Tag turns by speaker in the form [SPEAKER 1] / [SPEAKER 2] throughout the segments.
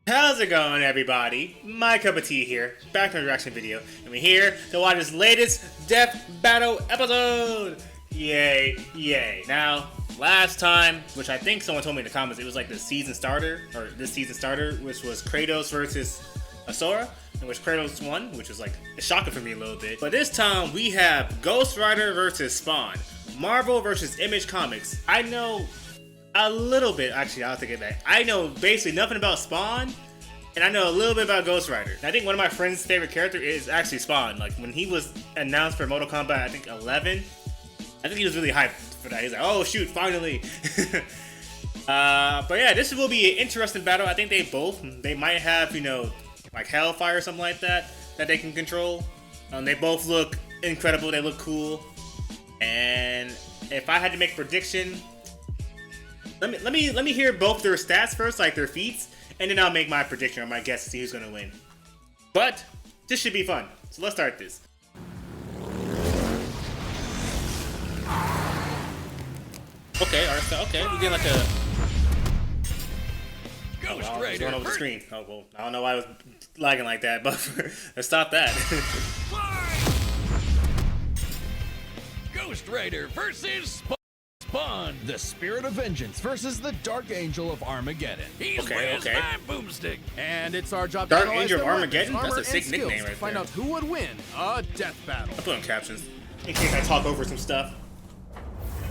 [SPEAKER 1] How's it going, everybody? My cup of tea here, back to a reaction video, and we're here to watch this latest Death Battle episode! Yay, yay. Now, last time, which I think someone told me in the comments, it was like the season starter, or this season starter, which was Kratos versus Asura, in which Kratos won, which was like a shocker for me a little bit. But this time, we have Ghost Rider versus Spawn, Marvel versus Image Comics. I know a little bit, actually, I'll take it back. I know basically nothing about Spawn, and I know a little bit about Ghost Rider. And I think one of my friend's favorite character is actually Spawn. Like, when he was announced for Mortal Kombat, I think 11, I think he was really hyped for that. He's like, oh shoot, finally. But yeah, this will be an interesting battle. I think they might have, you know, like Hellfire or something like that they can control. They both look incredible, they look cool. And if I had to make a prediction, let me hear both their stats first, like their feats, and then I'll make my prediction or my guess to see who's gonna win. But this should be fun. So let's start this. Okay, alright, so okay, we get like a
[SPEAKER 2] Ghost
[SPEAKER 1] oh, wow,
[SPEAKER 2] Rider
[SPEAKER 1] going over the screen. Oh well, I don't know why I was lagging like that, but let's stop that.
[SPEAKER 2] Ghost Rider versus Spawn,
[SPEAKER 3] the Spirit of Vengeance versus the Dark Angel of Armageddon.
[SPEAKER 2] He's
[SPEAKER 1] Okay.
[SPEAKER 2] my boomstick.
[SPEAKER 3] And it's our job
[SPEAKER 1] Dark
[SPEAKER 3] to analyze
[SPEAKER 1] Angel of
[SPEAKER 3] their
[SPEAKER 1] Armageddon?
[SPEAKER 3] weapons,
[SPEAKER 1] That's a
[SPEAKER 3] armor,
[SPEAKER 1] sick
[SPEAKER 3] and
[SPEAKER 1] nickname
[SPEAKER 3] skills
[SPEAKER 1] right
[SPEAKER 3] to find
[SPEAKER 1] there.
[SPEAKER 3] out who would win a death battle.
[SPEAKER 1] I'll put on captions in case I talk over some stuff.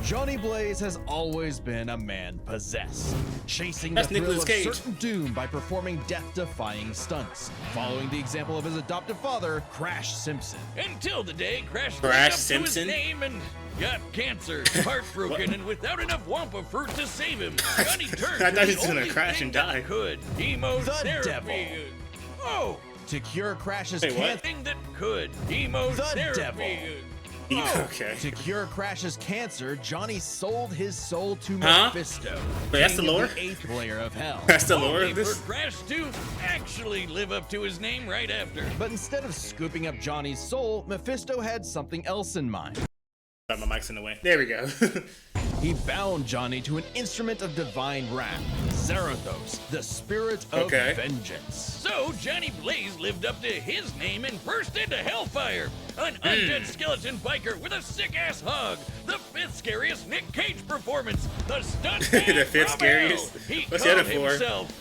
[SPEAKER 3] Johnny Blaze has always been a man possessed, chasing
[SPEAKER 1] That's
[SPEAKER 3] the thrill
[SPEAKER 1] Nicolas
[SPEAKER 3] of
[SPEAKER 1] Cage.
[SPEAKER 3] certain doom by performing death-defying stunts, following the example of his adoptive father, Crash Simpson.
[SPEAKER 2] Until the day Crash
[SPEAKER 1] Simpson?
[SPEAKER 2] to his name and got cancer, heartbroken, and without enough Wampa fruit to save him, Johnny turned
[SPEAKER 1] I
[SPEAKER 2] to
[SPEAKER 1] thought
[SPEAKER 2] the
[SPEAKER 1] he was gonna
[SPEAKER 2] only
[SPEAKER 1] crash
[SPEAKER 2] thing
[SPEAKER 1] and
[SPEAKER 2] that
[SPEAKER 1] die.
[SPEAKER 2] could.
[SPEAKER 3] The
[SPEAKER 2] Chemotherapy.
[SPEAKER 3] devil.
[SPEAKER 2] Oh,
[SPEAKER 3] To cure Crash's
[SPEAKER 1] Wait, what?
[SPEAKER 3] cancer.
[SPEAKER 2] thing that could. Chemotherapy.
[SPEAKER 3] devil.
[SPEAKER 1] Okay.
[SPEAKER 3] To cure Crash's cancer, Johnny sold his soul to
[SPEAKER 1] Huh?
[SPEAKER 3] Mephisto.
[SPEAKER 1] Wait, that's the
[SPEAKER 3] king of
[SPEAKER 1] lore?
[SPEAKER 3] The 8th layer of hell.
[SPEAKER 1] That's the lore
[SPEAKER 2] Only
[SPEAKER 1] of this?
[SPEAKER 2] for Crash to actually live up to his name right after.
[SPEAKER 3] But instead of scooping up Johnny's soul, Mephisto had something else in mind.
[SPEAKER 1] Sorry, my mic's in the way. There we go.
[SPEAKER 3] He bound Johnny to an instrument of divine wrath, Zarathos, the spirit of
[SPEAKER 1] Okay.
[SPEAKER 3] vengeance.
[SPEAKER 2] So Johnny Blaze lived up to his name and burst into Hellfire, an undead skeleton biker with a sick-ass hug, the fifth scariest Nick Cage performance, the stunt man
[SPEAKER 1] The fifth
[SPEAKER 2] from hell.
[SPEAKER 1] scariest?
[SPEAKER 2] He
[SPEAKER 1] What's the
[SPEAKER 2] called
[SPEAKER 1] other four?
[SPEAKER 2] himself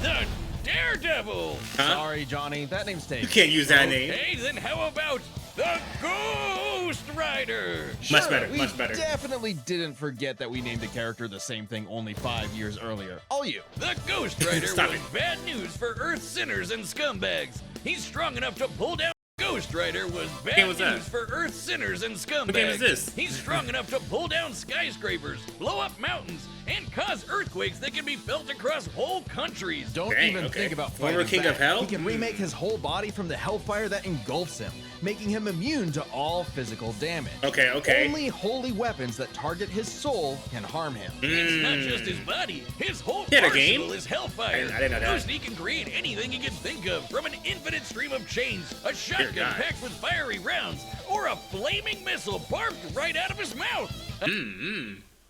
[SPEAKER 2] the Daredevil.
[SPEAKER 1] Huh?
[SPEAKER 3] Sorry, Johnny, that name's taken.
[SPEAKER 1] You can't use that name.
[SPEAKER 2] Hey, then how about the Ghost Rider?
[SPEAKER 1] Much better,
[SPEAKER 3] We
[SPEAKER 1] much better.
[SPEAKER 3] definitely didn't forget that we named a character the same thing only 5 years earlier. All you.
[SPEAKER 2] The Ghost Rider
[SPEAKER 1] Stop
[SPEAKER 2] was
[SPEAKER 1] it.
[SPEAKER 2] bad news for Earth sinners and scumbags. He's strong enough to pull down. Ghost Rider was bad
[SPEAKER 1] game was that?
[SPEAKER 2] news for Earth sinners and scumbags.
[SPEAKER 1] What game is this?
[SPEAKER 2] He's strong enough to pull down skyscrapers, blow up mountains, and cause earthquakes that can be felt across whole countries.
[SPEAKER 3] Don't
[SPEAKER 1] Dang,
[SPEAKER 3] even
[SPEAKER 1] okay.
[SPEAKER 3] think about
[SPEAKER 1] Former
[SPEAKER 3] fighting
[SPEAKER 1] king
[SPEAKER 3] back.
[SPEAKER 1] of hell?
[SPEAKER 3] He can remake his whole body from the hellfire that engulfs him, making him immune to all physical damage.
[SPEAKER 1] Okay, okay.
[SPEAKER 3] Only holy weapons that target his soul can harm him.
[SPEAKER 2] It's not just his body. His whole
[SPEAKER 1] He had a
[SPEAKER 2] arsenal
[SPEAKER 1] game?
[SPEAKER 2] is hellfire.
[SPEAKER 1] I didn't know that.
[SPEAKER 2] Ghost, he can create anything he can think of, from an infinite stream of chains, a shotgun
[SPEAKER 1] God.
[SPEAKER 2] packed with fiery rounds, or a flaming missile barfed right out of his mouth.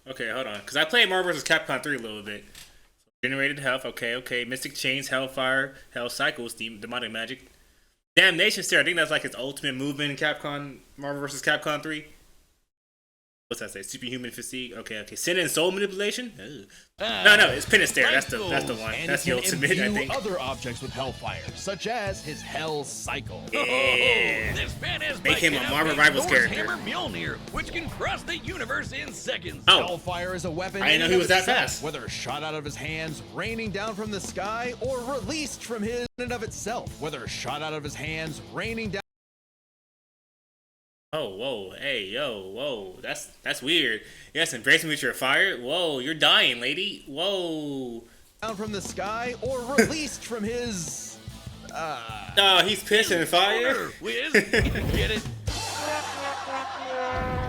[SPEAKER 1] Okay, hold on. Because I played Marvel vs. Capcom 3 a little bit. Generated health, okay. Mystic Chains, Hellfire, Hell Cycles, Demonic Magic. Damnation Stare, I think that's like his ultimate movement in Capcom, Marvel vs. Capcom 3. What's that say? Superhuman Physique. Okay. Sin and Soul Manipulation? Ugh. No, it's Pin and Stare. That's the one.
[SPEAKER 3] And
[SPEAKER 1] That's the
[SPEAKER 3] he can
[SPEAKER 1] ultimate, I
[SPEAKER 3] imbue
[SPEAKER 1] think.
[SPEAKER 3] other objects with hellfire, such as his hell cycle.
[SPEAKER 1] Yeah.
[SPEAKER 2] This badass
[SPEAKER 1] Make
[SPEAKER 2] bike
[SPEAKER 1] him
[SPEAKER 2] can
[SPEAKER 1] a Marvel
[SPEAKER 2] outpace
[SPEAKER 1] Rivals
[SPEAKER 2] Thor's
[SPEAKER 1] character.
[SPEAKER 2] Hammer Mjolnir, which can cross the universe in seconds.
[SPEAKER 1] Oh.
[SPEAKER 3] Hellfire is a weapon.
[SPEAKER 1] I didn't know
[SPEAKER 3] in
[SPEAKER 1] he
[SPEAKER 3] and
[SPEAKER 1] was
[SPEAKER 3] of
[SPEAKER 1] that
[SPEAKER 3] itself,
[SPEAKER 1] fast.
[SPEAKER 3] Whether shot out of his hands, raining down from the sky, or released from his in and of itself. Whether shot out of his hands, raining down.
[SPEAKER 1] Oh, whoa, hey, yo, whoa, that's weird. Yes, embrace me with your fire. Whoa, you're dying, lady. Whoa.
[SPEAKER 3] Down from the sky, or released from his.
[SPEAKER 1] Oh, he's pissing fire.
[SPEAKER 2] Wiz, get it?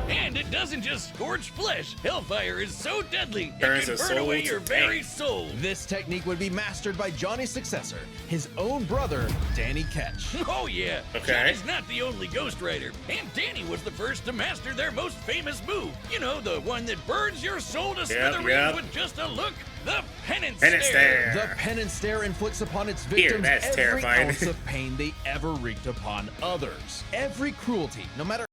[SPEAKER 2] And it doesn't just scorch flesh. Hellfire is so deadly, it
[SPEAKER 1] Burns
[SPEAKER 2] can
[SPEAKER 1] a
[SPEAKER 2] burn
[SPEAKER 1] soul
[SPEAKER 2] away
[SPEAKER 1] to
[SPEAKER 2] your
[SPEAKER 1] pain.
[SPEAKER 2] very soul.
[SPEAKER 3] This technique would be mastered by Johnny's successor, his own brother, Danny Ketch.
[SPEAKER 2] Oh yeah,
[SPEAKER 1] Okay.
[SPEAKER 2] Johnny's not the only Ghost Rider, and Danny was the first to master their most famous move. You know, the one that burns your soul to smithereens
[SPEAKER 1] yep.
[SPEAKER 2] with just a look. The penance
[SPEAKER 1] Penance
[SPEAKER 2] stare.
[SPEAKER 1] stare.
[SPEAKER 3] The penance stare inflicts upon its
[SPEAKER 1] Here,
[SPEAKER 3] victims
[SPEAKER 1] that's
[SPEAKER 3] every
[SPEAKER 1] terrifying.
[SPEAKER 3] ounce of pain they ever wreaked upon others. Every cruelty, no matter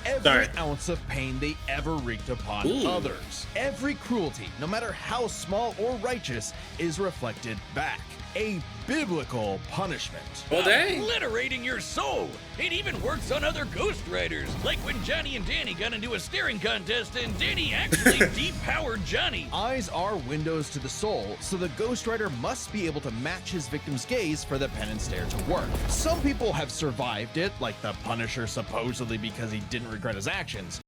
[SPEAKER 3] every
[SPEAKER 1] Sorry.
[SPEAKER 3] ounce of pain they ever wreaked upon
[SPEAKER 1] Ooh.
[SPEAKER 3] others. Every cruelty, no matter how small or righteous, is reflected back. A biblical punishment.
[SPEAKER 1] Well, dang.
[SPEAKER 2] Obliterating your soul. It even works on other Ghost Riders, like when Johnny and Danny got into a staring contest and Danny actually depowered Johnny.
[SPEAKER 3] Eyes are windows to the soul, so the Ghost Rider must be able to match his victim's gaze for the penance stare to work. Some people have survived it, like the Punisher supposedly because he didn't regret his actions.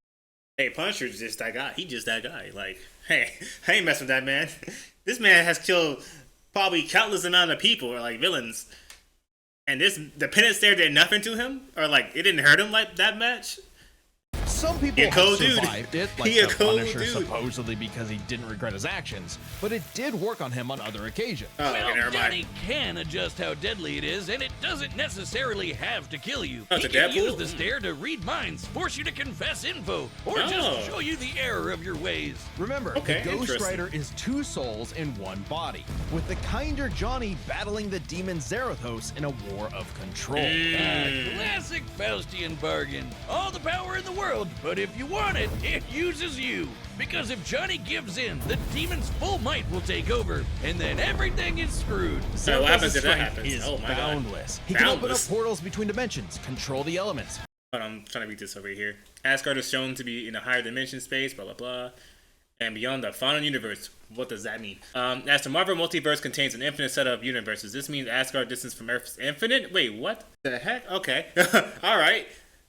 [SPEAKER 1] Hey, Punisher's just that guy. He just that guy. Like, hey, I ain't messing with that man. This man has killed probably countless amount of people or like villains, and the penance stare did nothing to him, or like it didn't hurt him like that much.
[SPEAKER 3] Some people
[SPEAKER 1] He a
[SPEAKER 3] have
[SPEAKER 1] cold dude.
[SPEAKER 3] survived it, like
[SPEAKER 1] He a
[SPEAKER 3] the
[SPEAKER 1] cold
[SPEAKER 3] Punisher
[SPEAKER 1] dude.
[SPEAKER 3] supposedly because he didn't regret his actions, but it did work on him on other occasions.
[SPEAKER 1] Oh, okay,
[SPEAKER 2] Well,
[SPEAKER 1] never
[SPEAKER 2] Johnny
[SPEAKER 1] mind.
[SPEAKER 2] can adjust how deadly it is, and it doesn't necessarily have to kill you.
[SPEAKER 1] Oh,
[SPEAKER 2] He
[SPEAKER 1] it's a
[SPEAKER 2] can
[SPEAKER 1] Deadpool?
[SPEAKER 2] use the stare to read minds, force you to confess info, or
[SPEAKER 1] Oh.
[SPEAKER 2] just show you the error of your ways.
[SPEAKER 3] Remember,
[SPEAKER 1] Okay,
[SPEAKER 3] the Ghost
[SPEAKER 1] interesting.
[SPEAKER 3] Rider is two souls in one body, with the kinder Johnny battling the demon Zarathos in a war of control.
[SPEAKER 1] Mm.
[SPEAKER 2] Classic Faustian bargain. All the power in the world, but if you want it, it uses you. Because if Johnny gives in, the demon's full might will take over, and then everything is screwed.
[SPEAKER 1] So what happens
[SPEAKER 3] Zarathos'
[SPEAKER 1] if that
[SPEAKER 3] strength
[SPEAKER 1] happens?
[SPEAKER 3] is
[SPEAKER 1] Oh my god.
[SPEAKER 3] boundless. He can open up
[SPEAKER 1] Boundless?
[SPEAKER 3] portals between dimensions, control the elements.
[SPEAKER 1] Hold on, I'm trying to read this over here. Asgard is shown to be in a higher dimension space, blah blah blah, and beyond the final universe. What does that mean? As the Marvel multiverse contains an infinite set of universes, this means Asgard distance from Earth is infinite. Wait, what the heck? Okay, all right,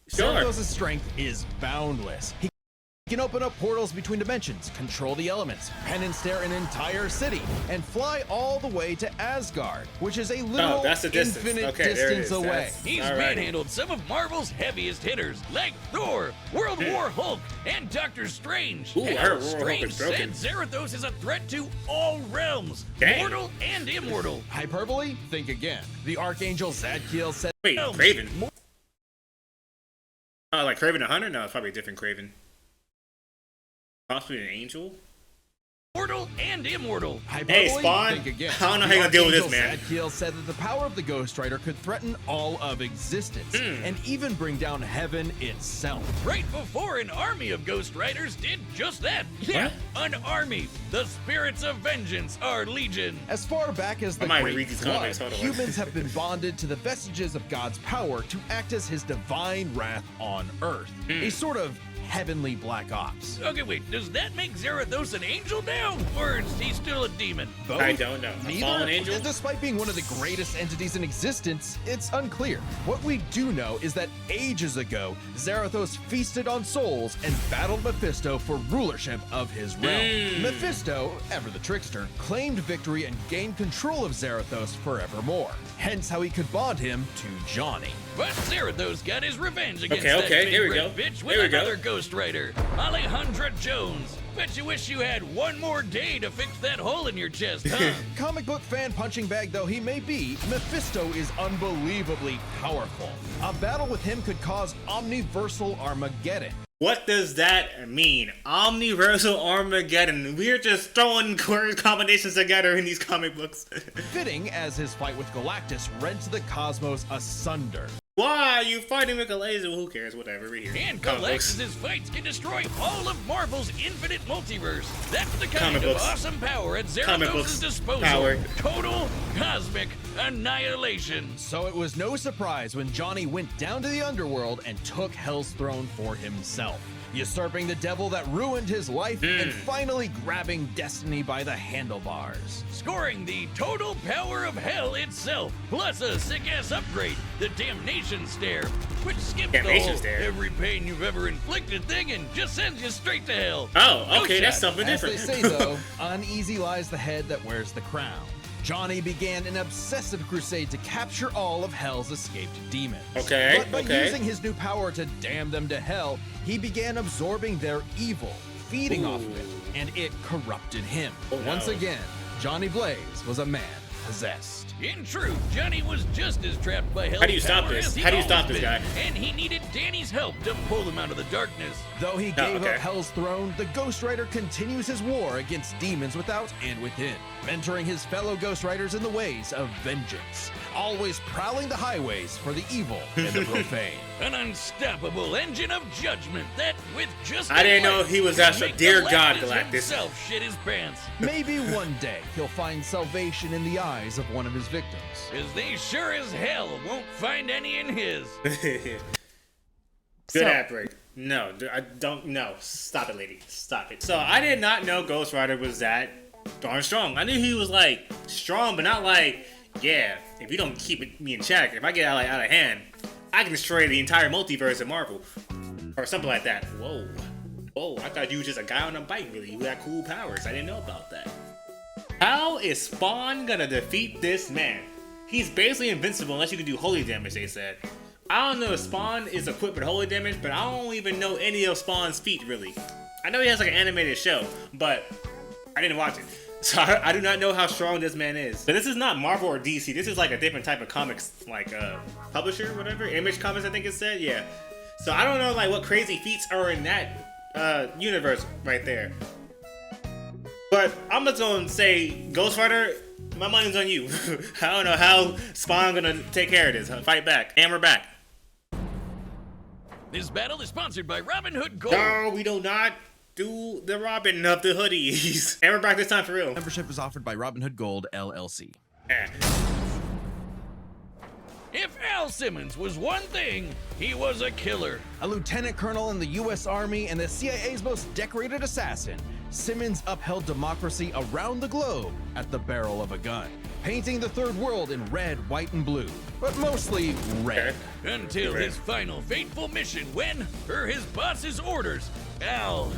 [SPEAKER 1] sure.
[SPEAKER 3] Zarathos' strength is boundless. He can open up portals between dimensions, control the elements, penance stare an entire city, and fly all the way to Asgard, which is a literal
[SPEAKER 1] Oh, that's the distance.
[SPEAKER 3] infinite
[SPEAKER 1] Okay, there it
[SPEAKER 3] distance
[SPEAKER 1] is.
[SPEAKER 3] away.
[SPEAKER 1] That's-
[SPEAKER 2] He's
[SPEAKER 1] Alrighty.
[SPEAKER 2] manhandled some of Marvel's heaviest hitters, like Thor, World War Hulk, and Doctor Strange.
[SPEAKER 1] Ooh, I
[SPEAKER 2] Hell,
[SPEAKER 1] heard World Hulk
[SPEAKER 2] Strange
[SPEAKER 1] is broken.
[SPEAKER 2] said Zarathos is a threat to all realms,
[SPEAKER 1] Dang.
[SPEAKER 2] mortal and immortal.
[SPEAKER 3] Hyperbole? Think again. The Archangel Zadkiel said
[SPEAKER 1] Wait,
[SPEAKER 2] Oh,
[SPEAKER 1] Craven. Oh, like Craven the Hunter? No, it's probably a different Craven. Possibly an angel?
[SPEAKER 2] Mortal and immortal.
[SPEAKER 3] hyperbole?
[SPEAKER 1] Hey, Spawn.
[SPEAKER 3] Think again.
[SPEAKER 1] I don't know
[SPEAKER 3] The
[SPEAKER 1] how you're gonna deal with this,
[SPEAKER 3] Archangel
[SPEAKER 1] man.
[SPEAKER 3] Zadkiel said that the power of the Ghost Rider could threaten all of existence,
[SPEAKER 1] Hmm.
[SPEAKER 3] and even bring down heaven itself.
[SPEAKER 2] Right before an army of Ghost Riders did just that. Yeah, an army. The spirits of vengeance are legion.
[SPEAKER 3] As far back as the
[SPEAKER 1] I might
[SPEAKER 3] Great
[SPEAKER 1] read these
[SPEAKER 3] Flood,
[SPEAKER 1] comics, hold on.
[SPEAKER 3] humans have been bonded to the vestiges of God's power to act as his divine wrath on Earth.
[SPEAKER 1] Hmm.
[SPEAKER 3] A sort of heavenly Black Ops.
[SPEAKER 2] Okay, wait, does that make Zarathos an angel now? Or is he still a demon?
[SPEAKER 3] Both?
[SPEAKER 1] I don't know. A
[SPEAKER 3] Neither?
[SPEAKER 1] fallen angel?
[SPEAKER 3] Despite being one of the greatest entities in existence, it's unclear. What we do know is that ages ago, Zarathos feasted on souls and battled Mephisto for rulership of his realm. Mephisto, ever the trickster, claimed victory and gained control of Zarathos forevermore. Hence how he could bond him to Johnny.
[SPEAKER 2] But Zarathos got his revenge against
[SPEAKER 1] Okay,
[SPEAKER 2] that
[SPEAKER 1] okay,
[SPEAKER 2] big
[SPEAKER 1] here we
[SPEAKER 2] red
[SPEAKER 1] go.
[SPEAKER 2] bitch with
[SPEAKER 1] Here we go.
[SPEAKER 2] another Ghost Rider, Alejandra Jones. Bet you wish you had one more day to fix that hole in your chest, huh?
[SPEAKER 3] Comic book fan punching bag though he may be, Mephisto is unbelievably powerful. A battle with him could cause omniversal Armageddon.
[SPEAKER 1] What does that mean? Omniversal Armageddon. We're just throwing word combinations together in these comic books.
[SPEAKER 3] Fitting as his fight with Galactus rents the cosmos asunder.
[SPEAKER 1] Why are you fighting with a laser? Who cares? Whatever, we're here.
[SPEAKER 2] And
[SPEAKER 1] Comic books.
[SPEAKER 2] Galactus' fights can destroy all of Marvel's infinite multiverse. That's the kind
[SPEAKER 1] Comic
[SPEAKER 2] of
[SPEAKER 1] books.
[SPEAKER 2] awesome power at
[SPEAKER 1] Comic
[SPEAKER 2] Zarathos'
[SPEAKER 1] books.
[SPEAKER 2] disposal.
[SPEAKER 1] Power.
[SPEAKER 2] Total cosmic annihilation.
[SPEAKER 3] So it was no surprise when Johnny went down to the underworld and took Hell's throne for himself, usurping the devil that ruined his life and finally grabbing destiny by the handlebars.
[SPEAKER 2] Scoring the total power of hell itself, plus a sick-ass upgrade, the Damnation Stare, which skips the
[SPEAKER 1] Damnation
[SPEAKER 2] whole
[SPEAKER 1] Stare?
[SPEAKER 2] every pain you've ever inflicted thing and just sends you straight to hell.
[SPEAKER 1] Oh,
[SPEAKER 2] No
[SPEAKER 1] okay, that's
[SPEAKER 2] shot.
[SPEAKER 1] something
[SPEAKER 3] As
[SPEAKER 1] different.
[SPEAKER 3] they say though, uneasy lies the head that wears the crown. Johnny began an obsessive crusade to capture all of Hell's escaped demons.
[SPEAKER 1] Okay,
[SPEAKER 3] But by
[SPEAKER 1] okay.
[SPEAKER 3] using his new power to damn them to hell, he began absorbing their evil, feeding off of it, and it corrupted him.
[SPEAKER 1] Oh, no.
[SPEAKER 3] Once again, Johnny Blaze was a man possessed.
[SPEAKER 2] In truth, Johnny was just as trapped by Hell's
[SPEAKER 1] How do you stop
[SPEAKER 2] power
[SPEAKER 1] this?
[SPEAKER 2] as he'd
[SPEAKER 1] How do you stop
[SPEAKER 2] always
[SPEAKER 1] this
[SPEAKER 2] been,
[SPEAKER 1] guy?
[SPEAKER 2] And he needed Danny's help to pull him out of the darkness.
[SPEAKER 3] Though he gave
[SPEAKER 1] okay.
[SPEAKER 3] up Hell's throne, the Ghost Rider continues his war against demons without and within, mentoring his fellow Ghost Riders in the ways of vengeance, always prowling the highways for the evil and the profane.
[SPEAKER 2] An unstoppable engine of judgment that, with just
[SPEAKER 1] I
[SPEAKER 2] a
[SPEAKER 1] didn't know
[SPEAKER 2] glance,
[SPEAKER 1] he was
[SPEAKER 2] can
[SPEAKER 1] that
[SPEAKER 2] make
[SPEAKER 1] dear
[SPEAKER 2] Galactus
[SPEAKER 1] God, Galactus.
[SPEAKER 2] himself shit his pants.
[SPEAKER 3] Maybe one day he'll find salvation in the eyes of one of his victims.
[SPEAKER 2] Cause they sure as hell won't find any in his.
[SPEAKER 1] Good
[SPEAKER 4] So-
[SPEAKER 1] ad break. No, I don't. No, stop it, lady. Stop it. So I did not know Ghost Rider was that darn strong. I knew he was like strong, but not like, yeah. If you don't keep me in check, if I get out of hand, I can destroy the entire multiverse of Marvel, or something like that. Whoa, whoa! I thought you was just a guy on a bike, really. You had cool powers. I didn't know about that. How is Spawn gonna defeat this man? He's basically invincible unless you can do holy damage, they said. I don't know if Spawn is equipped with holy damage, but I don't even know any of Spawn's feat, really. I know he has like an animated show, but I didn't watch it. So I do not know how strong this man is. But this is not Marvel or DC. This is like a different type of comics, like publisher or whatever. Image Comics, I think it said, yeah. So I don't know like what crazy feats are in that universe right there. But I'm just gonna say, Ghost Rider, my money's on you. I don't know how Spawn gonna take care of this. Fight back. And we're back.
[SPEAKER 2] This battle is sponsored by Robin Hood Gold.
[SPEAKER 1] No, we do not do the Robin of the hoodies. And we're back this time for real.
[SPEAKER 3] Membership is offered by Robin Hood Gold, LLC.
[SPEAKER 1] Eh.
[SPEAKER 2] If Al Simmons was one thing, he was a killer.
[SPEAKER 3] A lieutenant colonel in the U.S. Army and the CIA's most decorated assassin, Simmons upheld democracy around the globe at the barrel of a gun, painting the third world in red, white, and blue, but mostly red.
[SPEAKER 2] Until
[SPEAKER 1] Right.
[SPEAKER 2] his final fateful mission when, per his boss's orders, Al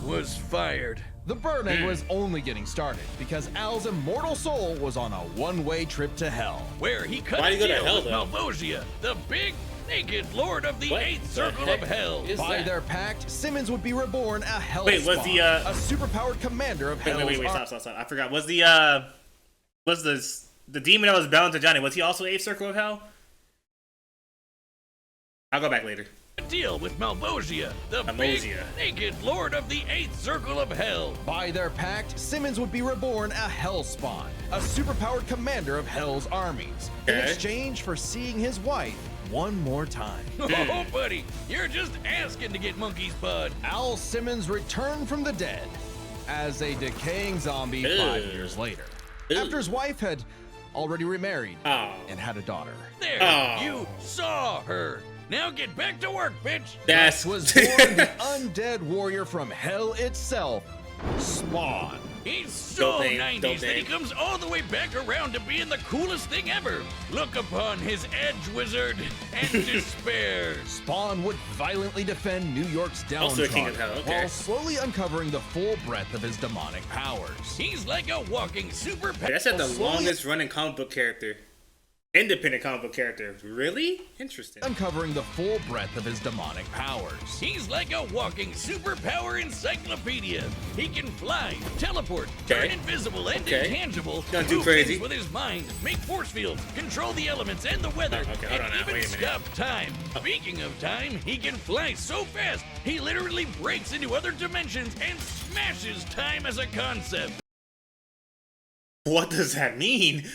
[SPEAKER 2] was fired.
[SPEAKER 3] The burning was only getting started because Al's immortal soul was on a one-way trip to hell.
[SPEAKER 2] Where he cut
[SPEAKER 1] Why'd
[SPEAKER 2] a
[SPEAKER 1] he go to
[SPEAKER 2] deal
[SPEAKER 1] hell,
[SPEAKER 2] with
[SPEAKER 1] though?
[SPEAKER 2] Malvosia, the big, naked lord of the
[SPEAKER 1] What
[SPEAKER 2] eighth
[SPEAKER 1] the
[SPEAKER 2] circle
[SPEAKER 1] heck
[SPEAKER 2] of hell.
[SPEAKER 1] is
[SPEAKER 3] By
[SPEAKER 1] that?
[SPEAKER 3] their pact, Simmons would be reborn a hell
[SPEAKER 1] Wait, was
[SPEAKER 3] spawn,
[SPEAKER 1] the,
[SPEAKER 3] a superpowered commander of hell's
[SPEAKER 1] Wait,
[SPEAKER 3] army.
[SPEAKER 1] stop. I forgot. Was the demon that was bound to Johnny, was he also Eighth Circle of Hell? I'll go back later.
[SPEAKER 2] A deal with Malvosia, the big,
[SPEAKER 1] Malvosia.
[SPEAKER 2] naked lord of the eighth circle of hell.
[SPEAKER 3] By their pact, Simmons would be reborn a Hellspawn, a superpowered commander of Hell's armies, in
[SPEAKER 1] Okay.
[SPEAKER 3] exchange for seeing his wife one more time.
[SPEAKER 2] Oh, buddy, you're just asking to get monkey's bud.
[SPEAKER 3] Al Simmons returned from the dead as a decaying zombie
[SPEAKER 1] Ew.
[SPEAKER 3] 5 years later,
[SPEAKER 1] Ew.
[SPEAKER 3] after his wife had already remarried
[SPEAKER 1] Oh.
[SPEAKER 3] and had a daughter.
[SPEAKER 2] There,
[SPEAKER 1] Oh.
[SPEAKER 2] you saw her. Now get back to work, bitch.
[SPEAKER 1] That's
[SPEAKER 3] Was born the undead warrior from hell itself, Spawn.
[SPEAKER 2] He's so
[SPEAKER 1] Dope name,
[SPEAKER 2] 90s
[SPEAKER 1] dope
[SPEAKER 2] that he
[SPEAKER 1] name.
[SPEAKER 2] comes all the way back around to being the coolest thing ever. Look upon his edge wizard and despair.
[SPEAKER 3] Spawn would violently defend New York's
[SPEAKER 1] Also a king
[SPEAKER 3] downtrodden
[SPEAKER 1] of hell, okay.
[SPEAKER 3] while slowly uncovering the full breadth of his demonic powers.
[SPEAKER 2] He's like a walking super
[SPEAKER 1] That's at the
[SPEAKER 3] Slowly-
[SPEAKER 1] longest running comic book character. Independent comic book character. Really? Interesting.
[SPEAKER 3] Uncovering the full breadth of his demonic powers.
[SPEAKER 2] He's like a walking superpower encyclopedia. He can fly, teleport, turn
[SPEAKER 1] Okay.
[SPEAKER 2] invisible and
[SPEAKER 1] Okay.
[SPEAKER 2] intangible,
[SPEAKER 1] Gonna do
[SPEAKER 2] move
[SPEAKER 1] crazy.
[SPEAKER 2] things with his mind, make force fields, control the elements and the weather,
[SPEAKER 1] Oh, okay, hold
[SPEAKER 2] and
[SPEAKER 1] on now,
[SPEAKER 2] even
[SPEAKER 1] wait a minute.
[SPEAKER 2] stop time. Speaking of time, he can fly so fast, he literally breaks into other dimensions and smashes time as a concept.
[SPEAKER 1] What does that mean?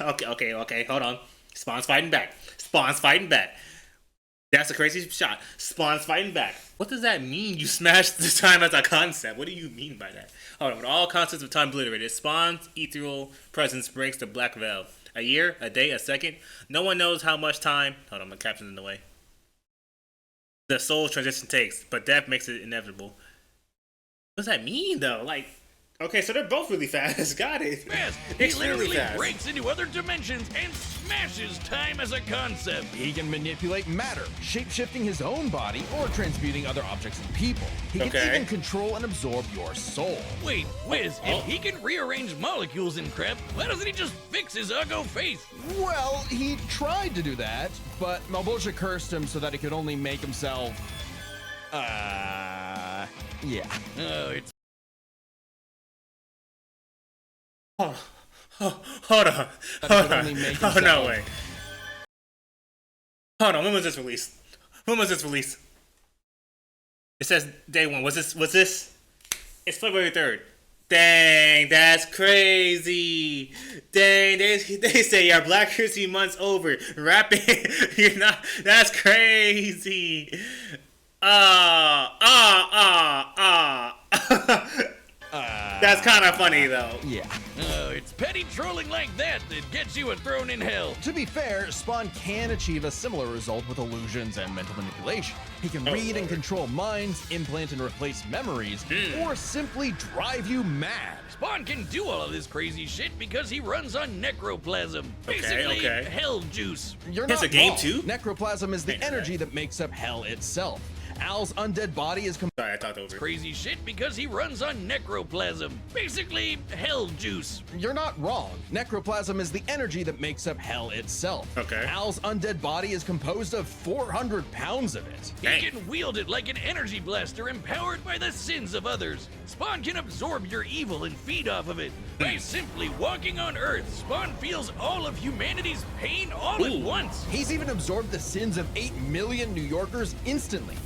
[SPEAKER 1] Okay, hold on. Spawn's fighting back. That's a crazy shot. Spawn's fighting back. What does that mean? You smashed the time as a concept. What do you mean by that? Hold on. With all concepts of time obliterated, Spawn's ethereal presence breaks the black veil. A year, a day, a second. No one knows how much time. Hold on, my caption's in the way. The soul's transition takes, but death makes it inevitable. What does that mean, though? Like, Okay, so they're both really fast. Got it.
[SPEAKER 2] Fast. He
[SPEAKER 1] Extremely
[SPEAKER 2] literally
[SPEAKER 1] fast.
[SPEAKER 2] breaks into other dimensions and smashes time as a concept.
[SPEAKER 3] He can manipulate matter, shapeshifting his own body or transmuting other objects and people. He can
[SPEAKER 1] Okay.
[SPEAKER 3] even control and absorb your soul.
[SPEAKER 2] Wait, Wiz, if he can rearrange molecules and crap, why doesn't he just fix his uggo face?
[SPEAKER 3] Well, he tried to do that, but Malbolgia cursed him so that he could only make himself. Yeah.
[SPEAKER 2] Oh, it's
[SPEAKER 1] Oh, hold on. Hold on.
[SPEAKER 3] only make
[SPEAKER 1] Oh, no
[SPEAKER 3] himself-
[SPEAKER 1] way. Hold on, when was this released? When was this released? It says day one. Was this? It's February 3rd. Dang, that's crazy. Dang, they say your Black History Month's over. Rapping, you're not, that's crazy. That's kind of funny though.
[SPEAKER 3] Yeah.
[SPEAKER 2] Oh, it's petty trolling like that that gets you a throne in hell.
[SPEAKER 3] To be fair, Spawn can achieve a similar result with illusions and mental manipulation. He can read and control minds, implant and replace memories, or simply drive you mad.
[SPEAKER 2] Spawn can do all of this crazy shit because he runs on necroplasm. Basically,
[SPEAKER 1] okay.
[SPEAKER 2] hell juice.
[SPEAKER 3] You're
[SPEAKER 1] It's
[SPEAKER 3] not
[SPEAKER 1] a game
[SPEAKER 3] wrong.
[SPEAKER 1] too?
[SPEAKER 3] Necroplasm is the
[SPEAKER 1] I know
[SPEAKER 3] energy that makes up hell itself. Al's undead body is
[SPEAKER 1] Sorry, I talked over.
[SPEAKER 2] Crazy shit because he runs on necroplasm. Basically, hell juice.
[SPEAKER 3] You're not wrong. Necroplasm is the energy that makes up hell itself.
[SPEAKER 1] Okay.
[SPEAKER 3] Al's undead body is composed of 400 pounds of it.
[SPEAKER 1] Dang.
[SPEAKER 2] He can wield it like an energy blaster empowered by the sins of others. Spawn can absorb your evil and feed off of it. By simply walking on Earth, Spawn feels all of humanity's pain all at
[SPEAKER 1] Ooh.
[SPEAKER 2] once.
[SPEAKER 3] He's even absorbed the sins of 8 million New Yorkers instantly,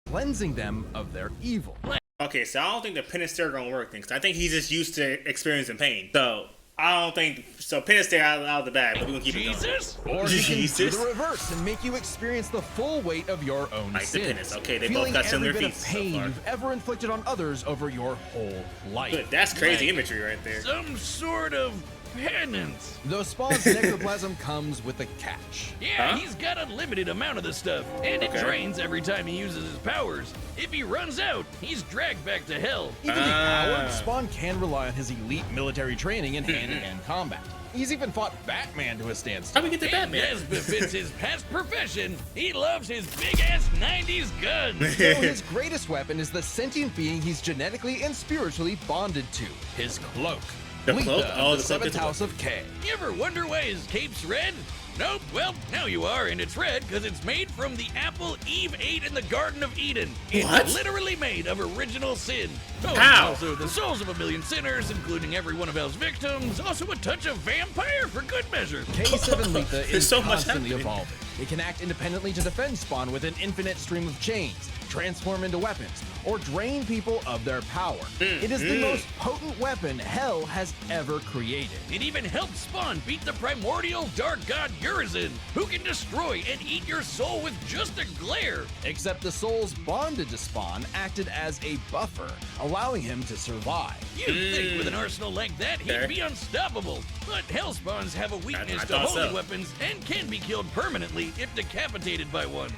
[SPEAKER 3] cleansing them of their evil.
[SPEAKER 1] Okay, so I don't think the Penister gonna work then, 'cause I think he's just used to experiencing pain. So I don't think so. Penister out of the bag, but we're gonna keep it going.
[SPEAKER 2] Jesus?
[SPEAKER 3] Or he can do
[SPEAKER 1] Jesus.
[SPEAKER 3] the reverse and make you experience the full weight of your own
[SPEAKER 1] Like the
[SPEAKER 3] sins.
[SPEAKER 1] penis. Okay, they both
[SPEAKER 3] feeling
[SPEAKER 1] got similar
[SPEAKER 3] every bit of
[SPEAKER 1] feats so
[SPEAKER 3] pain
[SPEAKER 1] far.
[SPEAKER 3] you've ever inflicted on others over your whole life.
[SPEAKER 1] Good, that's crazy
[SPEAKER 2] Like-
[SPEAKER 1] imagery right there.
[SPEAKER 2] Some sort of penance.
[SPEAKER 3] Though Spawn's necroplasm comes with a catch.
[SPEAKER 2] Yeah,
[SPEAKER 1] Huh?
[SPEAKER 2] he's got a limited amount of the stuff, and it
[SPEAKER 1] Okay.
[SPEAKER 2] drains every time he uses his powers. If he runs out, he's dragged back to hell.
[SPEAKER 3] Even the coward, Spawn can rely on his elite military training in hand-to-hand combat. He's even fought Batman to a standstill.
[SPEAKER 1] How we get to
[SPEAKER 2] And
[SPEAKER 1] Batman?
[SPEAKER 2] as befits his past profession, he loves his big-ass 90s guns.
[SPEAKER 3] Though his greatest weapon is the sentient being he's genetically and spiritually bonded to, his cloak.
[SPEAKER 1] The
[SPEAKER 3] Letha
[SPEAKER 1] cloak?
[SPEAKER 3] of
[SPEAKER 1] Oh,
[SPEAKER 3] the
[SPEAKER 1] the cloak
[SPEAKER 3] seventh
[SPEAKER 1] is-
[SPEAKER 3] house of K.
[SPEAKER 2] You ever wonder why his cape's red? Nope, well, now you are, and it's red because it's made from the apple Eve ate in the Garden of Eden. It's
[SPEAKER 1] What?
[SPEAKER 2] literally made of original sin. Oh, and
[SPEAKER 1] How?
[SPEAKER 2] also the souls of a million sinners, including every one of Hell's victims. Also a touch of vampire for good measure.
[SPEAKER 3] K7 Letha
[SPEAKER 1] There's
[SPEAKER 3] is
[SPEAKER 1] so much
[SPEAKER 3] constantly
[SPEAKER 1] happening.
[SPEAKER 3] evolving. It can act independently to defend Spawn with an infinite stream of chains, transform into weapons, or drain people of their power. It is the most potent weapon Hell has ever created.
[SPEAKER 2] It even helped Spawn beat the primordial dark god Urizen, who can destroy and eat your soul with just a glare.
[SPEAKER 3] Except the souls bonded to Spawn acted as a buffer, allowing him to survive.
[SPEAKER 2] You'd think with an arsenal like that, he'd
[SPEAKER 1] Okay.
[SPEAKER 2] be unstoppable. But Hellspawns have a weakness
[SPEAKER 1] I
[SPEAKER 2] to
[SPEAKER 1] thought
[SPEAKER 2] holy
[SPEAKER 1] so.
[SPEAKER 2] weapons and can be killed permanently if decapitated by one.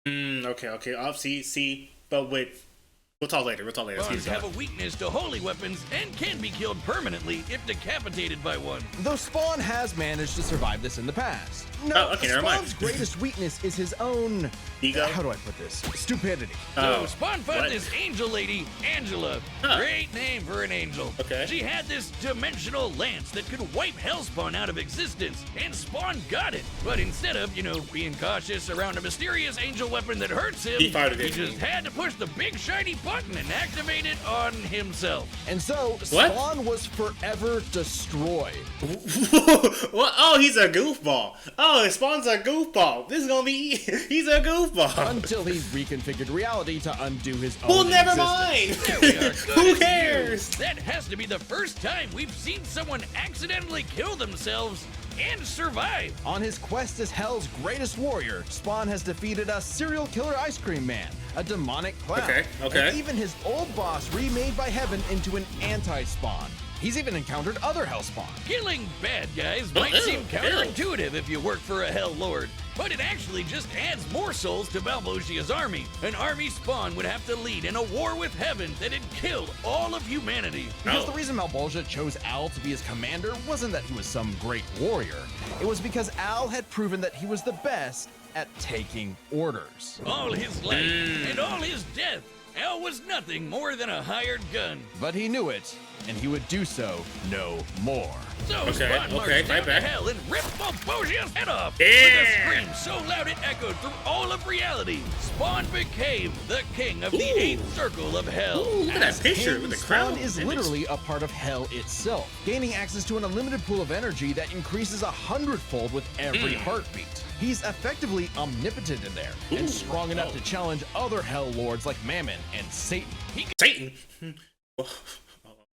[SPEAKER 1] Okay. See, but we'll talk later. Let's keep
[SPEAKER 2] Spawns
[SPEAKER 1] going.
[SPEAKER 2] have a weakness to holy weapons and can be killed permanently if decapitated by one.
[SPEAKER 3] Though Spawn has managed to survive this in the past. No,
[SPEAKER 1] Oh, okay, never mind.
[SPEAKER 3] Spawn's greatest weakness is his own...
[SPEAKER 1] Ego?
[SPEAKER 3] How do I put this? Stupidity.
[SPEAKER 2] So Spawn found
[SPEAKER 1] what?
[SPEAKER 2] this angel lady, Angela.
[SPEAKER 1] Huh.
[SPEAKER 2] Great name for an angel.
[SPEAKER 1] Okay.
[SPEAKER 2] She had this dimensional lance that could wipe Hellspawn out of existence, and Spawn got it. But instead of, being cautious around a mysterious angel weapon that hurts him,
[SPEAKER 1] He fired it.
[SPEAKER 2] just had to push the big shiny button and activate it on himself.
[SPEAKER 3] And so,
[SPEAKER 1] What?
[SPEAKER 3] Spawn was forever destroyed.
[SPEAKER 1] What? Oh, he's a goofball. Oh, Spawn's a goofball. This is gonna be. He's a goofball.
[SPEAKER 3] Until he reconfigured reality to undo his own
[SPEAKER 1] Well, never
[SPEAKER 3] existence.
[SPEAKER 1] mind.
[SPEAKER 2] There we are. Good
[SPEAKER 1] Who
[SPEAKER 2] as new.
[SPEAKER 1] cares?
[SPEAKER 2] That has to be the first time we've seen someone accidentally kill themselves and survive.
[SPEAKER 3] On his quest as Hell's greatest warrior, Spawn has defeated a serial killer ice cream man, a demonic clown,
[SPEAKER 1] Okay.
[SPEAKER 3] and even his old boss remade by Heaven into an anti-Spawn. He's even encountered other Hellspawn.
[SPEAKER 2] Killing bad guys might seem counterintuitive if you work for a Hell Lord, but it actually just adds more souls to Malvosia's army. An army Spawn would have to lead in a war with heaven that'd kill all of humanity.
[SPEAKER 3] Because the reason Malvolgia chose Al to be his commander wasn't that he was some great warrior. It was because Al had proven that he was the best at taking orders.
[SPEAKER 2] All his life and all his death, Al was nothing more than a hired gun.
[SPEAKER 3] But he knew it, and he would do so no more.
[SPEAKER 2] So Spawn marched down to hell and ripped Malvosia's head off with a scream so loud it echoed through all of reality. Spawn became the king of the 8th circle of hell.
[SPEAKER 1] Ooh, look at that picture with the crown.
[SPEAKER 3] Spawn is literally a part of hell itself, gaining access to an unlimited pool of energy that increases 100-fold with every heartbeat. He's effectively omnipotent in there, and strong enough to challenge other Hell Lords like Mammon and Satan.
[SPEAKER 1] Satan?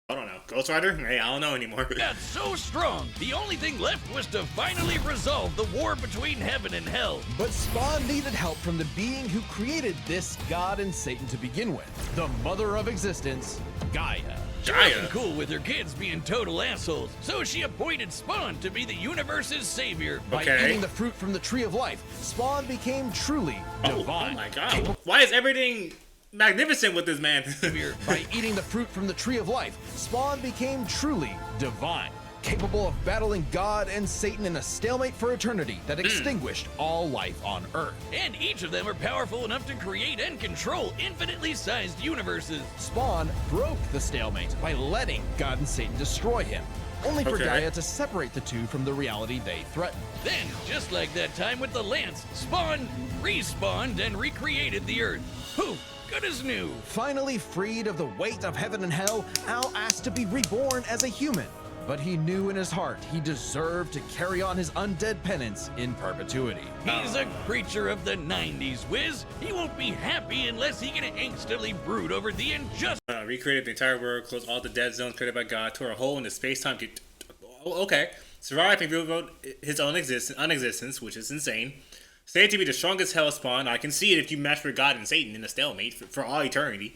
[SPEAKER 1] I don't know. Ghost Rider? Hey, I don't know anymore.
[SPEAKER 2] Got so strong, the only thing left was to finally resolve the war between heaven and hell.
[SPEAKER 3] But Spawn needed help from the being who created this god and Satan to begin with, the mother of existence, Gaia.
[SPEAKER 2] She wasn't cool with her kids being total assholes, so she appointed Spawn to be the universe's savior.
[SPEAKER 3] By eating the fruit from the tree of life, Spawn became truly divine.
[SPEAKER 1] Oh my god. Why is everything magnificent with this man?
[SPEAKER 3] By eating the fruit from the tree of life, Spawn became truly divine, capable of battling God and Satan in a stalemate for eternity that extinguished all life on Earth.
[SPEAKER 2] And each of them are powerful enough to create and control infinitely sized universes.
[SPEAKER 3] Spawn broke the stalemate by letting God and Satan destroy him, only for Gaia to separate the two from the reality they threatened.
[SPEAKER 2] Then, just like that time with the Lance, Spawn respawned and recreated the Earth. Poof! Good as new.
[SPEAKER 3] Finally freed of the weight of heaven and hell, Al asked to be reborn as a human. But he knew in his heart he deserved to carry on his undead penance in perpetuity.
[SPEAKER 2] He's a creature of the 90s, Wiz. He won't be happy unless he can angstily brood over the injustice.
[SPEAKER 1] Recreated the entire world, closed all the dead zones created by God, tore a hole in the space-time. Okay. Survived and revealed his own unexistence, which is insane. Stated to be the strongest Hellspawn. I can see it if you match with God and Satan in a stalemate for all eternity.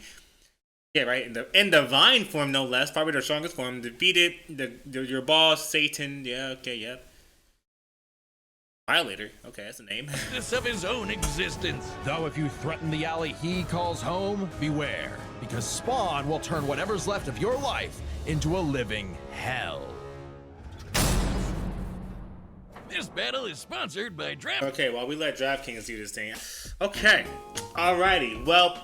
[SPEAKER 1] Yeah, right. In divine form, no less. Probably their strongest form. Defeated your boss, Satan. Yeah. Okay. Yep. Violator. Okay, that's the name.
[SPEAKER 2] Of his own existence.
[SPEAKER 3] Though if you threaten the alley he calls home, beware, because Spawn will turn whatever's left of your life into a living hell.
[SPEAKER 2] This battle is sponsored by Draft.
[SPEAKER 1] Okay, well, we let DraftKings do this thing. Okay. Alrighty. Well,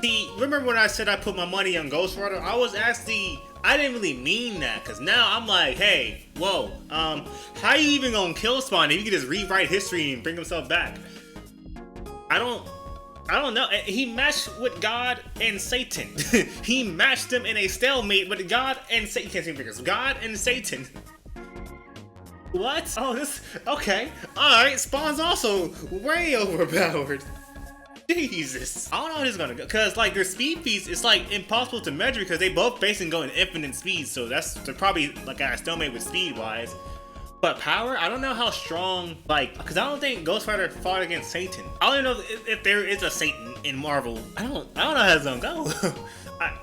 [SPEAKER 1] see, remember when I said I put my money on Ghost Rider? I didn't really mean that, because now I'm like, hey, whoa, how you even gonna kill Spawn if you can just rewrite history and bring himself back? I don't know. He matched with God and Satan. He matched them in a stalemate with God and Satan. You can't see figures. God and Satan. What? Oh, okay. Alright, Spawn's also way overpowered. Jesus. I don't know how this is gonna go. Because, like, their speed feats, it's, like, impossible to measure because they both basically go in infinite speed. So they're probably, like, at a stalemate with speed-wise. But power, I don't know how strong, like, because I don't think Ghost Rider fought against Satan. I don't know if there is a Satan in Marvel. I don't know how it's gonna go.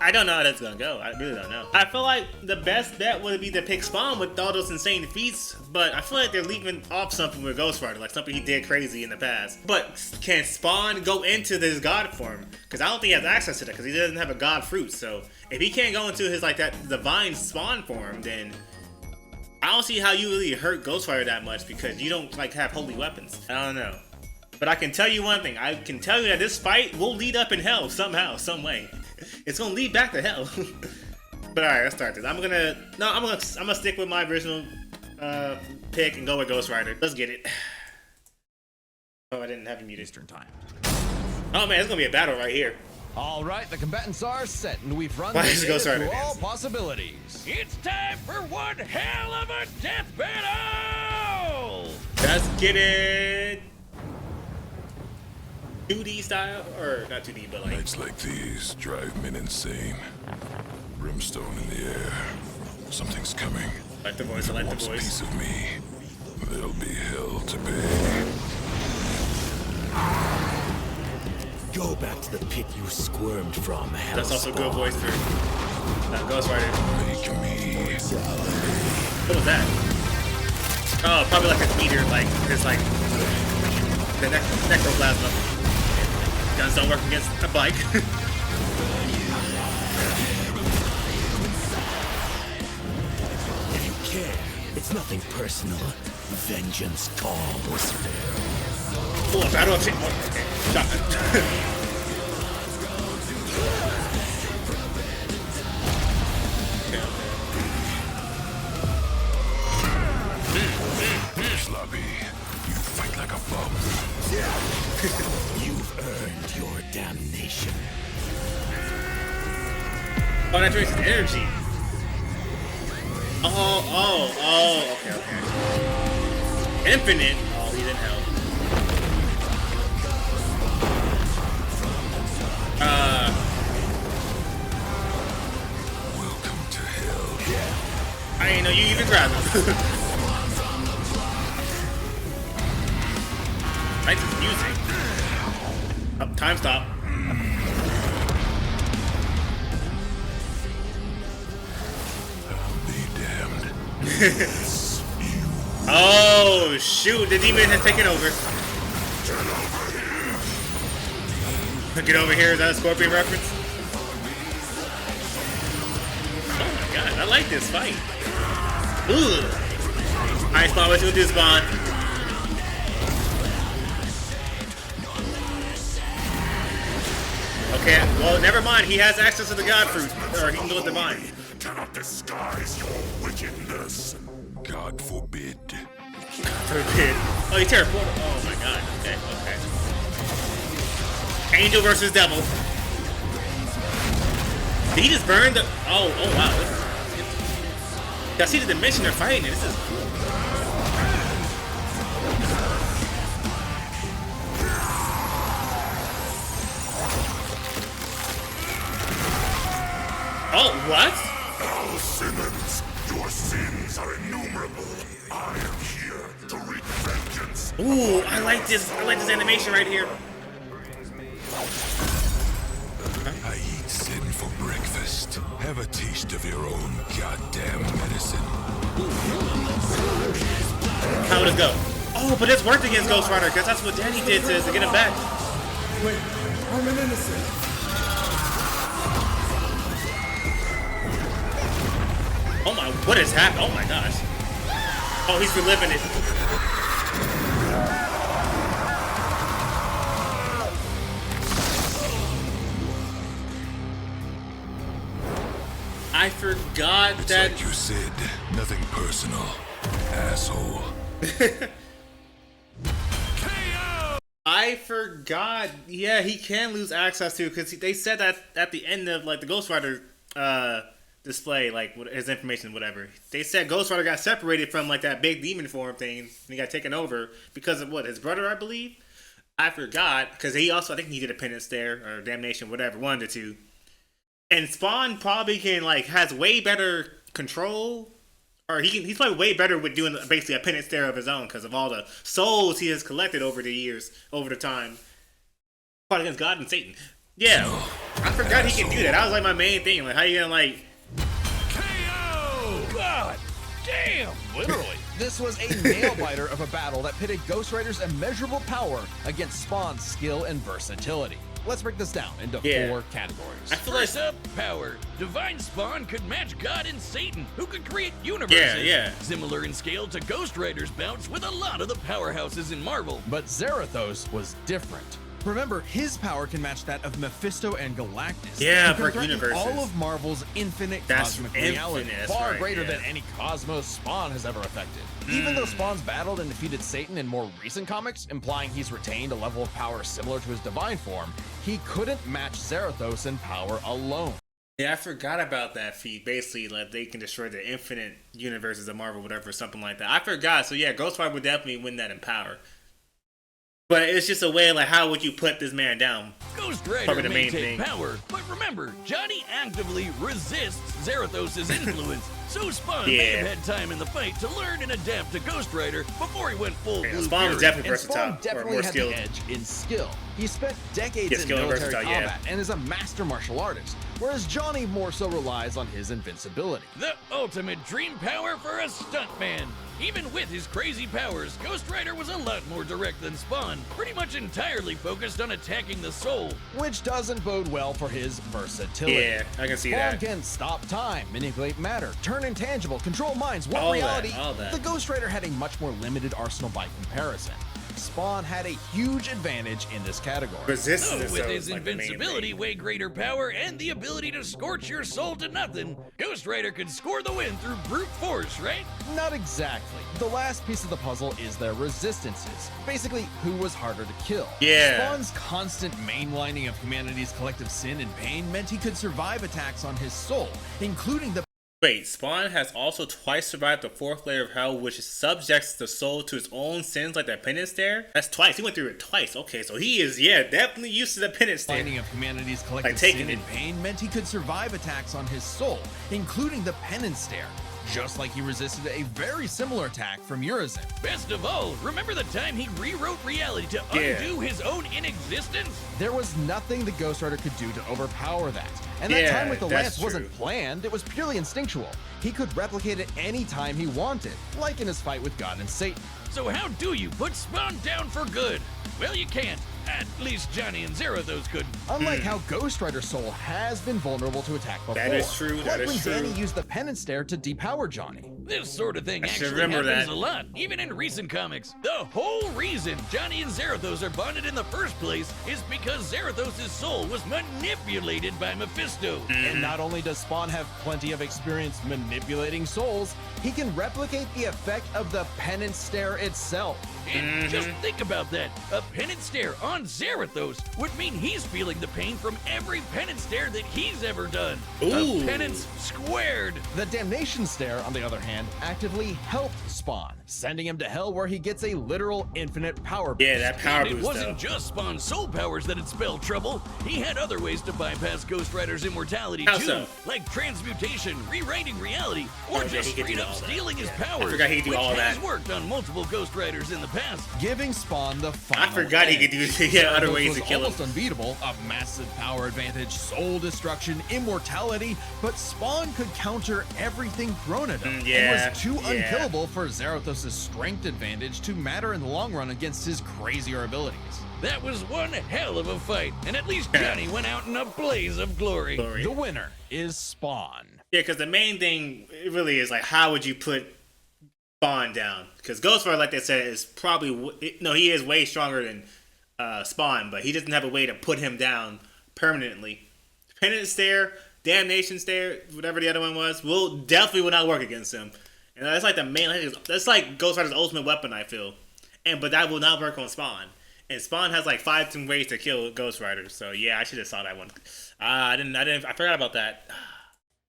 [SPEAKER 1] I don't know how that's gonna go. I really don't know. I feel like the best bet would be to pick Spawn with all those insane feats, but I feel like they're leaving off something with Ghost Rider, like something he did crazy in the past. But can Spawn go into this god form? Because I don't think he has access to that, because he doesn't have a god fruit. So if he can't go into his, like, that divine Spawn form, then I don't see how you really hurt Ghost Rider that much, because you don't, like, have holy weapons. I don't know. But I can tell you one thing. I can tell you that this fight will lead up in hell somehow, some way. It's gonna lead back to hell. But alright, let's start this. I'm gonna stick with my original pick and go with Ghost Rider. Let's get it. Oh, I didn't have him muted.
[SPEAKER 3] Eastern time.
[SPEAKER 1] Oh man, it's gonna be a battle right here.
[SPEAKER 3] All right, the combatants are set, and we've run
[SPEAKER 1] Why is Ghost Rider
[SPEAKER 3] through all
[SPEAKER 1] dance?
[SPEAKER 3] possibilities.
[SPEAKER 2] It's time for one hell of a death battle!
[SPEAKER 1] Let's get it. 2D style, or not 2D, but like.
[SPEAKER 5] Nights like these drive men insane. Brimstone in the air. Something's coming.
[SPEAKER 1] Like the voice, I like the
[SPEAKER 5] Wants a
[SPEAKER 1] voice.
[SPEAKER 5] piece of me. There'll be hell to pay.
[SPEAKER 6] Go back to the pit you squirmed from,
[SPEAKER 1] That's also a good voice for. Ghost Rider.
[SPEAKER 5] Make me.
[SPEAKER 1] What was that? Oh, probably like a meteor, like it's like the necroplasma. Guns don't work against a bike.
[SPEAKER 6] If you care, it's nothing personal. Vengeance calls.
[SPEAKER 1] Oh, battle of shit. Oh, okay. Shotgun.
[SPEAKER 5] Sloppy, you fight like a bum.
[SPEAKER 6] You've earned your damnation.
[SPEAKER 1] Oh, that drinks energy. Oh, okay. Infinite. Oh, he's in hell.
[SPEAKER 5] Welcome to hell.
[SPEAKER 1] I didn't know you even grabbed him. Like this music. Oh, time stop.
[SPEAKER 5] Be damned.
[SPEAKER 1] Oh shoot, the demon has taken over. Get over here, is that a Scorpion reference? Oh my god, I like this fight. Ooh. Alright, Spawn, what you gonna do, Spawn? Okay, well, never mind, he has access to the God Fruit, or he can go with Divine.
[SPEAKER 5] Cannot disguise your wickedness. God forbid.
[SPEAKER 1] Forbid. Oh, you teleported. Oh my god, okay. Angel versus Devil. Did he just burn the... Oh wow. I see the dimension they're fighting in. This is... Oh, what?
[SPEAKER 5] Al Simmons, your sins are innumerable. I am here to wreak vengeance.
[SPEAKER 1] Ooh, I like this animation right here.
[SPEAKER 5] I eat sin for breakfast. Have a taste of your own goddamn medicine.
[SPEAKER 1] How would it go? Oh, but it's worked against Ghost Rider, because that's what Danny did to get him back.
[SPEAKER 7] Wait, I'm an innocent.
[SPEAKER 1] Oh my, what is happening? Oh my gosh. Oh, he's reliving it. I forgot
[SPEAKER 5] It's
[SPEAKER 1] that.
[SPEAKER 5] like you said, nothing personal, asshole.
[SPEAKER 1] I forgot. Yeah, he can lose access to, because they said that at the end of like the Ghost Rider display, like his information, whatever. They said Ghost Rider got separated from like that big demon form thing, and he got taken over because of what, his brother, I believe. I forgot, because he also, I think he did a penance there or damnation, whatever, one of the two. And Spawn probably can like has way better control, or he's probably way better with doing basically a penance there of his own because of all the souls he has collected over the years, over the time. Fought against God and Satan. Yeah, I forgot he can do that. That was like my main thing. Like, how you gonna like?
[SPEAKER 2] KO! God damn!
[SPEAKER 3] Literally. This was a nail-biter of a battle that pitted Ghost Rider's immeasurable power against Spawn's skill and versatility. Let's break this down into 4 categories.
[SPEAKER 1] I feel like
[SPEAKER 2] First up, power. Divine Spawn could match God and Satan, who could create universes.
[SPEAKER 1] Yeah.
[SPEAKER 2] Similar in scale to Ghost Rider's bouts with a lot of the powerhouses in Marvel.
[SPEAKER 3] But Zarathos was different. Remember, his power can match that of Mephisto and Galactus.
[SPEAKER 1] Yeah,
[SPEAKER 3] who can
[SPEAKER 1] for
[SPEAKER 3] threaten
[SPEAKER 1] universes.
[SPEAKER 3] all of Marvel's infinite
[SPEAKER 1] That's
[SPEAKER 3] cosmic
[SPEAKER 1] infinite,
[SPEAKER 3] reality,
[SPEAKER 1] that's
[SPEAKER 3] far
[SPEAKER 1] right,
[SPEAKER 3] greater
[SPEAKER 1] yeah.
[SPEAKER 3] than any cosmos Spawn has ever affected. Even though Spawn's battled and defeated Satan in more recent comics, implying he's retained a level of power similar to his divine form, he couldn't match Zarathos in power alone.
[SPEAKER 1] yeah, I forgot about that feat. Basically, like they can destroy the infinite universes of Marvel, whatever, something like that. I forgot. So yeah, Ghost Rider would definitely win that in power. But it's just a way, like, how would you put this man down?
[SPEAKER 2] Ghost Rider
[SPEAKER 1] Probably the
[SPEAKER 2] may
[SPEAKER 1] main
[SPEAKER 2] take
[SPEAKER 1] thing.
[SPEAKER 2] power, but remember, Johnny actively resists Zarathos' influence. so Spawn may have had time in the fight to learn and adapt to Ghost Rider before he went full blue
[SPEAKER 1] Spawn was
[SPEAKER 2] fury.
[SPEAKER 1] definitely
[SPEAKER 3] And Spawn
[SPEAKER 1] versatile, or
[SPEAKER 3] definitely
[SPEAKER 1] more
[SPEAKER 3] had
[SPEAKER 1] skilled.
[SPEAKER 3] the edge in skill. He spent decades
[SPEAKER 1] Yeah,
[SPEAKER 3] in
[SPEAKER 1] skill and
[SPEAKER 3] military
[SPEAKER 1] versatile, yeah.
[SPEAKER 3] combat and is a master martial artist, whereas Johnny more so relies on his invincibility.
[SPEAKER 2] The ultimate dream power for a stuntman. Even with his crazy powers, Ghost Rider was a lot more direct than Spawn, pretty much entirely focused on attacking the soul.
[SPEAKER 3] Which doesn't bode well for his versatility.
[SPEAKER 1] Yeah, I can see
[SPEAKER 3] Spawn
[SPEAKER 1] that.
[SPEAKER 3] can stop time, manipulate matter, turn intangible, control minds, warp
[SPEAKER 1] All that,
[SPEAKER 3] reality.
[SPEAKER 1] all that.
[SPEAKER 3] The Ghost Rider had a much more limited arsenal by comparison. Spawn had a huge advantage in this category.
[SPEAKER 1] Resistance
[SPEAKER 2] So with
[SPEAKER 1] though,
[SPEAKER 2] his
[SPEAKER 1] is, like, the main
[SPEAKER 2] invincibility,
[SPEAKER 1] thing.
[SPEAKER 2] way greater power, and the ability to scorch your soul to nothing, Ghost Rider could score the win through brute force, right?
[SPEAKER 3] Not exactly. The last piece of the puzzle is their resistances. Basically, who was harder to kill.
[SPEAKER 1] Yeah.
[SPEAKER 3] Spawn's constant mainlining of humanity's collective sin and pain meant he could survive attacks on his soul, including the
[SPEAKER 1] Wait, Spawn has also twice survived the fourth layer of hell, which subjects the soul to its own sins, like that penance stare. That's twice. He went through it twice. Okay, so he is, yeah, definitely used to the penance stare.
[SPEAKER 3] Lining of humanity's collective
[SPEAKER 1] Like taking
[SPEAKER 3] sin and pain meant he could survive attacks on his soul, including the penance stare, just like he resisted a very similar attack from Urizen.
[SPEAKER 2] Best of all, remember the time he rewrote reality to undo his own inexistence?
[SPEAKER 3] There was nothing the Ghost Rider could do to overpower that. And that
[SPEAKER 1] Yeah,
[SPEAKER 3] time with the
[SPEAKER 1] that's
[SPEAKER 3] lance wasn't
[SPEAKER 1] true.
[SPEAKER 3] planned, it was purely instinctual. He could replicate it any time he wanted, like in his fight with God and Satan.
[SPEAKER 2] So how do you put Spawn down for good? Well, you can't. At least Johnny and Zerathos couldn't.
[SPEAKER 3] Unlike how Ghost Rider's soul has been vulnerable to attack before.
[SPEAKER 1] That is true, that
[SPEAKER 3] like
[SPEAKER 1] is
[SPEAKER 3] when
[SPEAKER 1] true.
[SPEAKER 3] Danny used the penance stare to depower Johnny.
[SPEAKER 2] This sort of thing
[SPEAKER 1] I should
[SPEAKER 2] actually
[SPEAKER 1] remember
[SPEAKER 2] happens
[SPEAKER 1] that.
[SPEAKER 2] a lot, even in recent comics. The whole reason Johnny and Zerathos are bonded in the first place is because Zerathos' soul was manipulated by Mephisto.
[SPEAKER 3] And not only does Spawn have plenty of experience manipulating souls, he can replicate the effect of the penance stare itself.
[SPEAKER 2] And just think about that. A penance stare on Zerathos would mean he's feeling the pain from every penance stare that he's ever done.
[SPEAKER 1] Ooh.
[SPEAKER 2] A penance squared.
[SPEAKER 3] The damnation stare, on the other hand, actively helped Spawn, sending him to hell where he gets a literal infinite power boost.
[SPEAKER 1] Yeah, that power
[SPEAKER 2] And it
[SPEAKER 1] boost
[SPEAKER 2] wasn't
[SPEAKER 1] though.
[SPEAKER 2] just Spawn's soul powers that had spelled trouble. He had other ways to bypass Ghost Rider's immortality
[SPEAKER 1] How
[SPEAKER 2] too,
[SPEAKER 1] so?
[SPEAKER 2] like transmutation, rewriting reality, or
[SPEAKER 1] Oh, yeah,
[SPEAKER 2] just
[SPEAKER 1] he could
[SPEAKER 2] straight
[SPEAKER 1] do
[SPEAKER 2] up
[SPEAKER 1] all that.
[SPEAKER 2] stealing his
[SPEAKER 1] Yeah. I
[SPEAKER 2] powers,
[SPEAKER 1] forgot he could do
[SPEAKER 2] which
[SPEAKER 1] all
[SPEAKER 2] has
[SPEAKER 1] that.
[SPEAKER 2] worked on multiple Ghost Riders in the past.
[SPEAKER 3] Giving Spawn the final
[SPEAKER 1] I forgot he could do other
[SPEAKER 3] Zerathos
[SPEAKER 1] ways
[SPEAKER 3] was
[SPEAKER 1] to kill him.
[SPEAKER 3] almost unbeatable, a massive power advantage, soul destruction, immortality, but Spawn could counter everything thrown at him,
[SPEAKER 1] yeah,
[SPEAKER 3] and was too
[SPEAKER 1] yeah.
[SPEAKER 3] unkillable for Zerathos' strength advantage to matter in the long run against his crazier abilities.
[SPEAKER 2] That was one hell of a fight, and at least Johnny went out in a blaze of glory.
[SPEAKER 1] Glory.
[SPEAKER 3] The winner is Spawn.
[SPEAKER 1] Yeah, because the main thing it really is like, how would you put Spawn down? Because Ghost Rider, like they said, is probably he is way stronger than Spawn, but he doesn't have a way to put him down permanently. Penance stare, damnation stare, whatever the other one was, definitely will not work against him. And that's like the main. That's like Ghost Rider's ultimate weapon, I feel. But that will not work on Spawn. And Spawn has like 5 different ways to kill Ghost Rider. So yeah, I should have saw that one. I forgot about that.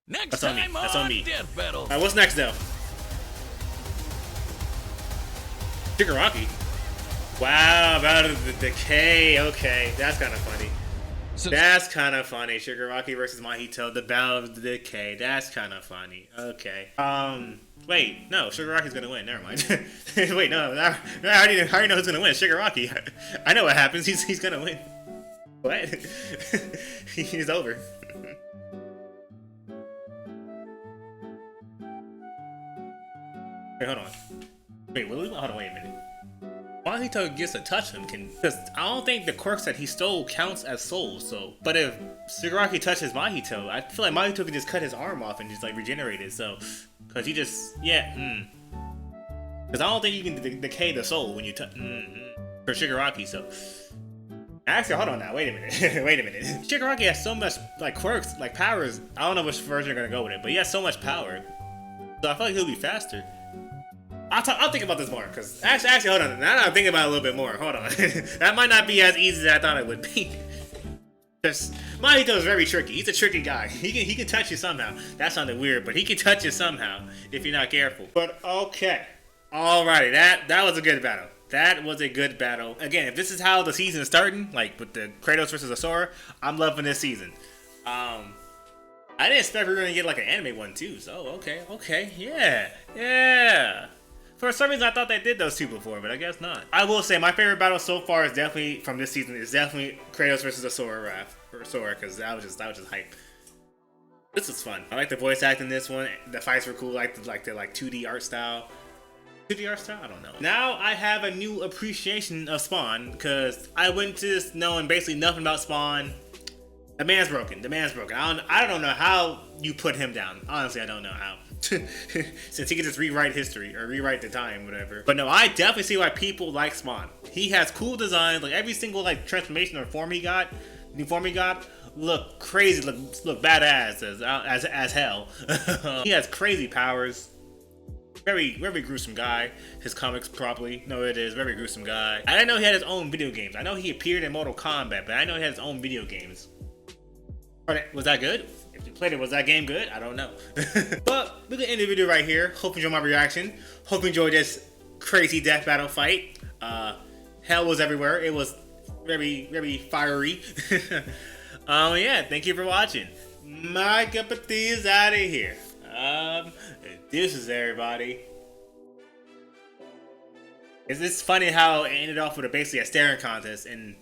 [SPEAKER 2] Next
[SPEAKER 1] That's on me.
[SPEAKER 2] time
[SPEAKER 1] That's on me.
[SPEAKER 2] Death Battle.
[SPEAKER 1] All right, what's next though? Shigaraki. Wow, Battle of the Decay. Okay, that's kind of funny.
[SPEAKER 3] So,
[SPEAKER 1] That's kind of funny. Shigaraki versus Mahito, the Battle of the Decay. That's kind of funny. Okay. Wait, no, Shigaraki's gonna win. Never mind. Wait, no, I already know who's gonna win. Shigaraki. I know what happens. He's gonna win. What? He's over. Wait, hold on. Hold on, wait a minute. Mahito gets to touch him because I don't think the quirks that he stole counts as souls. So, but if Shigaraki touches Mahito, I feel like Mahito could just cut his arm off and just like regenerate it. So, because he just because I don't think you can decay the soul when you touch for Shigaraki. So, actually, hold on now. Wait a minute. Wait a minute. Shigaraki has so much like quirks, like powers. I don't know which version they're gonna go with it, but he has so much power. So I feel like he'll be faster. I'll think about this more, because actually, hold on. Now that I'm thinking about it a little bit more. Hold on. That might not be as easy as I thought it would be. Because Mahito is very tricky. He's a tricky guy. He can touch you somehow. That sounded weird, but he can touch you somehow if you're not careful. But okay. Alrighty, that was a good battle. That was a good battle. Again, if this is how the season is starting, like with the Kratos versus Asura, I'm loving this season. I didn't expect we were gonna get like an anime one too. So okay, yeah. For some reason, I thought they did those two before, but I guess not. I will say my favorite battle so far is definitely from this season. Is definitely Kratos versus the Sora because that was just hype. This was fun. I like the voice acting in this one. The fights were cool. I like the 2D art style. 2D art style? I don't know. Now I have a new appreciation of Spawn because I went to this knowing basically nothing about Spawn. The man's broken. I don't know how you put him down. Honestly, I don't know how. Since he can just rewrite history or rewrite the time, whatever. But no, I definitely see why people like Spawn. He has cool designs. Like every single transformation or form he got, new form he got, look crazy. Look badass as hell. He has crazy powers. Very gruesome guy. His comics probably. No, it is very gruesome guy. I didn't know he had his own video games. I know he appeared in Mortal Kombat, but I know he had his own video games. Was that good? If you played it, was that game good? I don't know. But we're gonna end the video right here. Hope you enjoyed my reaction. Hope you enjoyed this crazy death battle fight. Hell was everywhere. It was very fiery. Yeah, thank you for watching. My cup of tea is out of here. This is everybody. It's funny how it ended off with basically a staring contest, and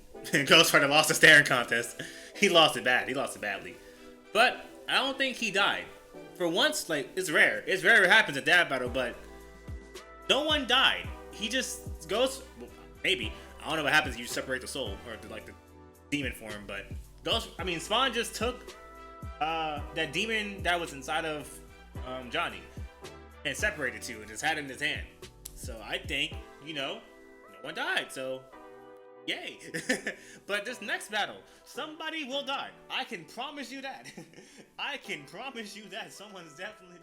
[SPEAKER 1] Ghost Rider lost the staring contest. He lost it bad. He lost it badly. But I don't think he died. For once, it's rare. It's rare it happens at that battle, but no one died. He just goes. Well, maybe. I don't know what happens if you separate the soul or the demon form, but Spawn just took that demon that was inside of Johnny and separated two and just had it in his hand. So I think, no one died. So yay. But this next battle, somebody will die. I can promise you that. I can promise you that someone's definitely